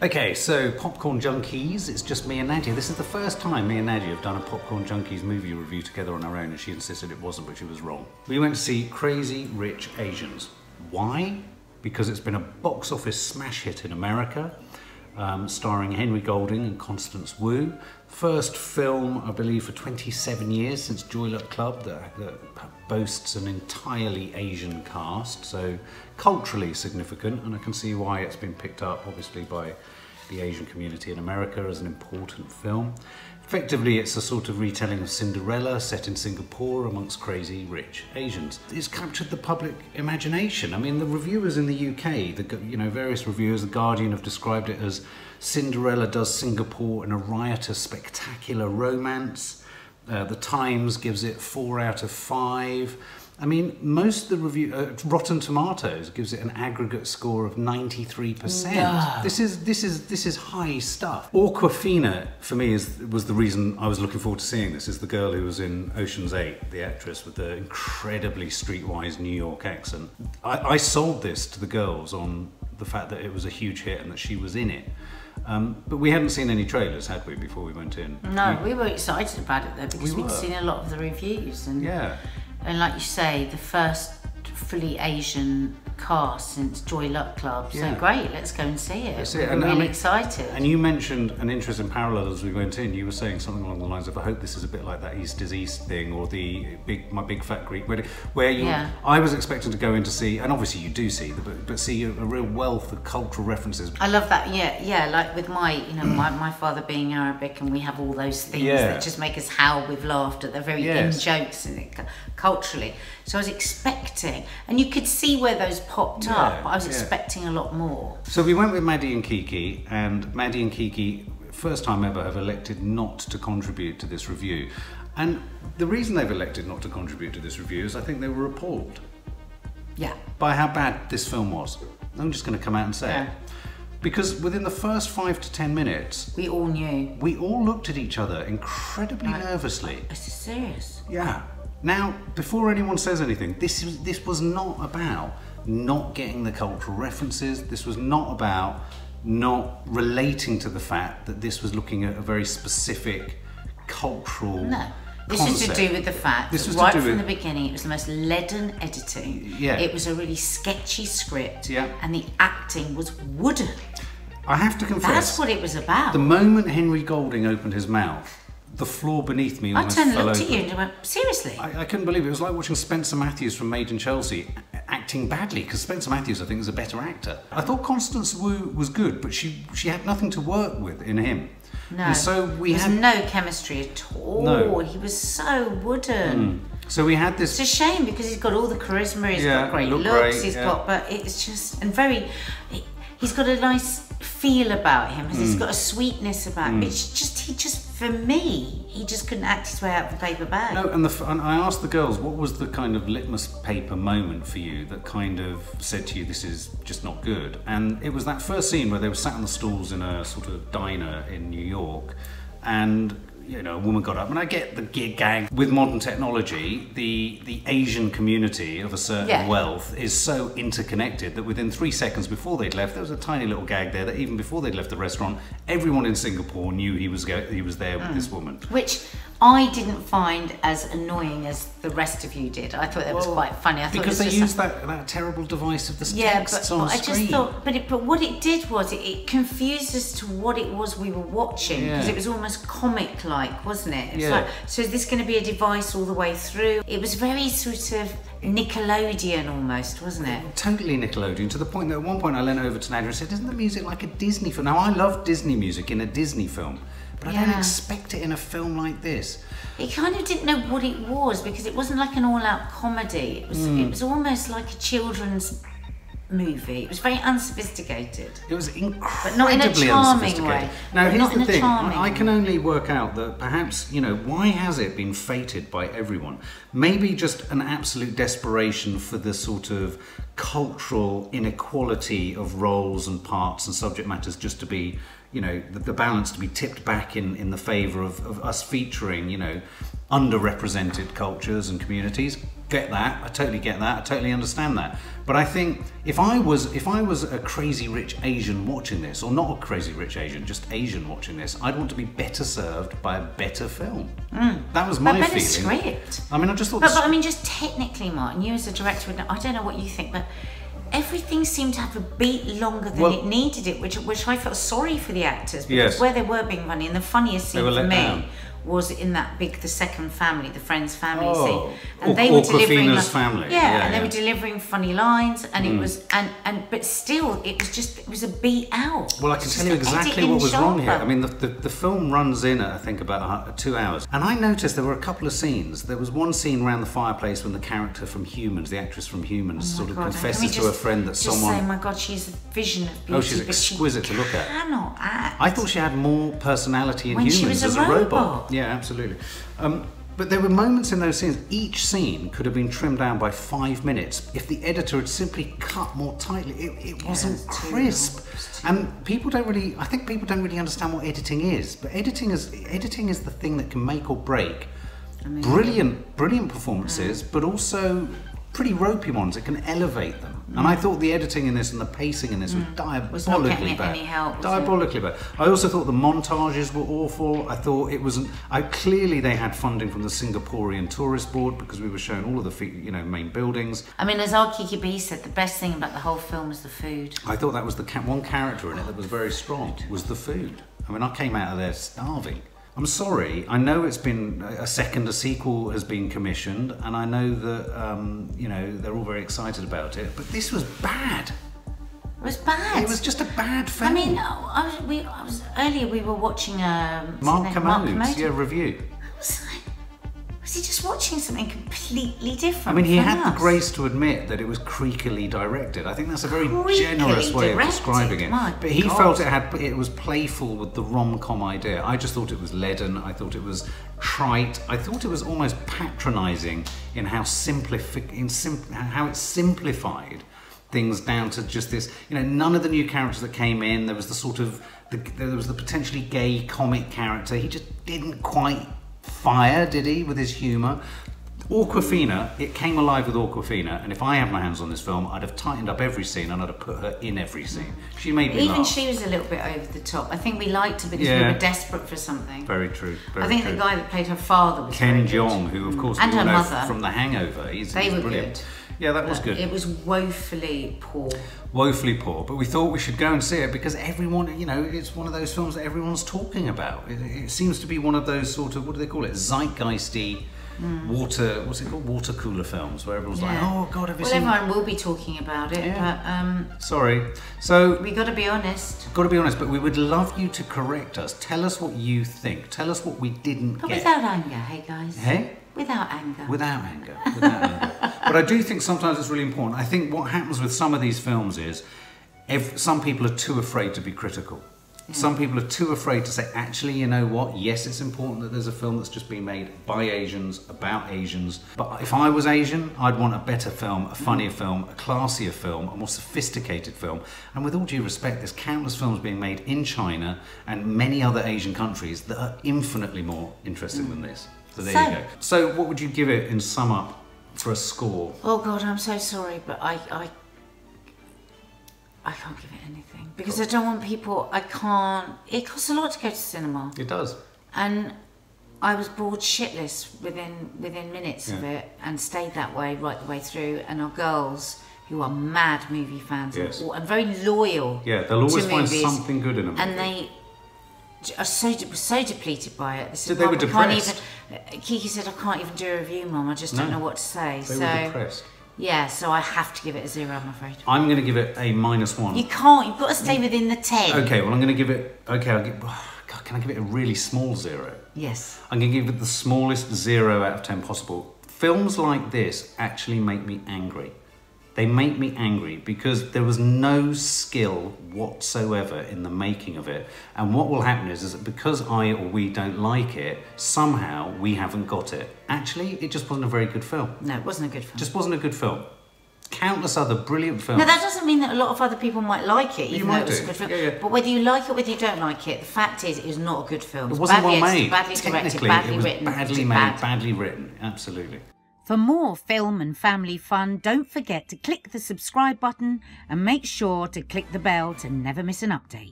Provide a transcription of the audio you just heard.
Okay, so Popcorn Junkies, it's just me and Nadia. This is the first time me and Nadia have done a Popcorn Junkies movie review together on our own, and she insisted it wasn't, but she was wrong. We went to see Crazy Rich Asians. Why? Because it's been a box office smash hit in America, starring Henry Golding and Constance Wu. First film, I believe, for 27 years since Joy Luck Club that boasts an entirely Asian cast, so culturally significant, and I can see why it's been picked up, obviously, by the Asian community in America as an important film. Effectively, it's a sort of retelling of Cinderella set in Singapore amongst crazy rich Asians. It's captured the public imagination. I mean, the reviewers in the UK, various reviewers, The Guardian have described it as Cinderella does Singapore in a riotous, spectacular romance. The Times gives it 4 out of 5. I mean, most of the Rotten Tomatoes gives it an aggregate score of 93%. Yeah. This is high stuff. Awkwafina, for me, was the reason I was looking forward to seeing this. Is the girl who was in Ocean's 8, the actress with the incredibly streetwise New York accent. I sold this to the girls on the fact that it was a huge hit and that she was in it. But we hadn't seen any trailers, had we, before we went in? No, we were excited about it though, because we'd seen a lot of the reviews. And like you say, the first fully Asian cast since Joy Luck Club. So great, let's go and see it. That's it. We're really excited. And you mentioned an interest in parallel as we went in. You were saying something along the lines of, I hope this is a bit like that East is East thing, or the My Big Fat Greek Wedding, where you, I was expecting to go in to see, and obviously you do see, but see a real wealth of cultural references. I love that, like with my, my father being Arabic, and we have all those things that just make us howl with laughter. They're very in jokes in it, culturally. So I was expecting, and you could see where those popped up, but I was expecting a lot more. So we went with Maddie and Kiki, and Maddie and Kiki, first time ever, have elected not to contribute to this review. And the reason they've elected not to contribute to this review is I think they were appalled by how bad this film was. I'm just going to come out and say it. Because within the first 5 to 10 minutes, we all knew. We all looked at each other incredibly nervously. Is this serious? Yeah. Now, before anyone says anything, this was not about not getting the cultural references. This was not about not relating to the fact that this was looking at a very specific cultural This is to do with the fact that right from the beginning it was the most leaden editing. It was a really sketchy script, and the acting was wooden. I have to confess, that's what it was about. The moment Henry Golding opened his mouth, the floor beneath me almost fell over. I turned and looked at you and went, seriously? I couldn't believe it. It was like watching Spencer Matthews from Made in Chelsea acting badly, because Spencer Matthews, I think, is a better actor. I thought Constance Wu was good, but she had nothing to work with in him. No, and so we had no chemistry at all. No. He was so wooden. So we had this... It's a shame, because he's got all the charisma, he's got great looks, he's got, but it's just, and he's got a nice feel about him, he's got a sweetness about him. It's just, for me, he just couldn't act his way out of the paper bag. No, and I asked the girls, what was the kind of litmus paper moment for you that kind of said to you, this is just not good? And it was that first scene where they were sat on the stools in a sort of diner in New York, and a woman got up, and I get the gag. With modern technology, the Asian community of a certain wealth is so interconnected that within 3 seconds before they'd left, there was a tiny little gag there that even before they'd left the restaurant, everyone in Singapore knew he was there with this woman. Which I didn't find as annoying as the rest of you did. I thought that was quite funny. I thought because they used that terrible device of the texts on screen. I just thought, but what it did was it confused us to what it was we were watching, because it was almost comic-like, wasn't it? It's like, so is this going to be a device all the way through? It was very sort of Nickelodeon almost, wasn't it? Totally Nickelodeon, to the point that at one point I leaned over to Nadia and said, isn't the music like a Disney film? Now, I love Disney music in a Disney film, but I don't expect it in a film like this. It kind of didn't know what it was, because it wasn't like an all-out comedy. It was almost like a children's movie. It was very unsophisticated. It was incredibly but not in a charming way. Now, here's the thing. I can only work out that perhaps, why has it been fated by everyone? Maybe just an absolute desperation for the sort of cultural inequality of roles and parts and subject matters just to be, the balance to be tipped back in the favour of us featuring, underrepresented cultures and communities. get that. I totally get that. I totally understand that. But I think if I was a crazy rich Asian watching this, or not a crazy rich Asian, just Asian watching this, I'd want to be better served by a better film. That was my feeling. Script. I mean, I just thought. But I mean, just technically, Martin, you as a director would know. I don't know what you think, but everything seemed to have a beat longer than it needed it, which I felt sorry for the actors, because where they were being funny, and the funniest scene for me was in the second family, the friend's family scene, and they were delivering family, and they were delivering funny lines, and it was but still it was a beat out. Well, I can tell you exactly what was wrong here. I mean, the film runs in at, I think, about 2 hours, and I noticed there were a couple of scenes. There was one scene around the fireplace when the character from Humans, the actress from Humans, sort of confesses to her friend that someone. Say, my God, she's a vision of beauty. Oh, she's exquisite to look at. Cannot act. I thought she had more personality in when Humans she was as a robot. Yeah, absolutely. But there were moments in those scenes, each scene could have been trimmed down by 5 minutes if the editor had simply cut more tightly. It wasn't crisp. And people don't really, I think people don't really understand what editing is. But editing is the thing that can make or break brilliant performances, but also pretty ropey ones. It can elevate them. And I thought the editing in this and the pacing in this was diabolically bad. Any help, diabolically bad. I also thought the montages were awful. I thought it wasn't. Clearly they had funding from the Singaporean Tourist Board, because we were shown all of the main buildings. I mean, as our Kiki B said, the best thing about the whole film was the food. I thought that was the one character in it that was very strong, was the food. I mean, I came out of there starving. I'm sorry, I know it's been a sequel has been commissioned, and I know that, they're all very excited about it, but this was bad. It was bad. It was just a bad film. I mean, earlier we were watching Mark Kermode's review. Was he just watching something completely different? I mean, he had the grace to admit that it was creakily directed. I think that's a very generous way of describing it. But he felt it was playful with the rom-com idea. I just thought it was leaden. I thought it was trite. I thought it was almost patronising in how it simplified things down to just this. None of the new characters that came in. There was there was the potentially gay comic character. He just didn't quite fire, did he, with his humour? Awkwafina, it came alive with Awkwafina, and if I had my hands on this film, I'd have tightened up every scene and I'd have put her in every scene. She made me laugh. Even she was a little bit over the top. I think we liked her because we were desperate for something. Very true. I think the guy that played her father was Ken Jeong, who of course and we her know mother from The Hangover. He's were brilliant. Good. Yeah, that was good. It was woefully poor. Woefully poor, but we thought we should go and see it because everyone, it's one of those films that everyone's talking about. It seems to be one of those sort of, what do they call it, zeitgeisty water cooler films, where everyone's like, oh God, have you seen... Well, everyone will be talking about it, but... Sorry. So... we got to be honest. Got to be honest, but we would love you to correct us. Tell us what you think. Tell us what we didn't get. But without anger, hey guys. Hey? Without anger. Without anger. But I do think sometimes it's really important. I think what happens with some of these films is some people are too afraid to be critical. Yeah. Some people are too afraid to say, actually, you know what? Yes, it's important that there's a film that's just been made by Asians, about Asians. But if I was Asian, I'd want a better film, a funnier film, a classier film, a more sophisticated film. And with all due respect, there's countless films being made in China and many other Asian countries that are infinitely more interesting than this. So there you go. So what would you give it in sum up for a score? Oh God, I'm so sorry, but I can't give it anything because I don't want people. I can't. It costs a lot to go to cinema. It does. And I was bored shitless within minutes of it, and stayed that way right the way through. And our girls, who are mad movie fans and very loyal, they'll always find something good in them. And they are so depleted by it. So they were depressed. Kiki said, I can't even do a review, Mum. I just don't know what to say. They were depressed. Yeah, so I have to give it a 0, I'm afraid. I'm going to give it a -1. You can't. You've got to stay within the 10. Okay, well, I'm going to give it... Okay, God, can I give it a really small 0? Yes. I'm going to give it the smallest 0 out of 10 possible. Films like this actually make me angry. They make me angry because there was no skill whatsoever in the making of it. And what will happen is that because I or we don't like it, somehow we haven't got it. Actually, it just wasn't a very good film. No, it wasn't a good film. Just wasn't a good film. Countless other brilliant films. Now, that doesn't mean that a lot of other people might like it, even though it was a good film. Yeah. But whether you like it, whether you don't like it, the fact is, it is not a good film. It wasn't well made. Badly directed, badly written. Badly made, badly written. Absolutely. For more film and family fun, don't forget to click the subscribe button and make sure to click the bell to never miss an update.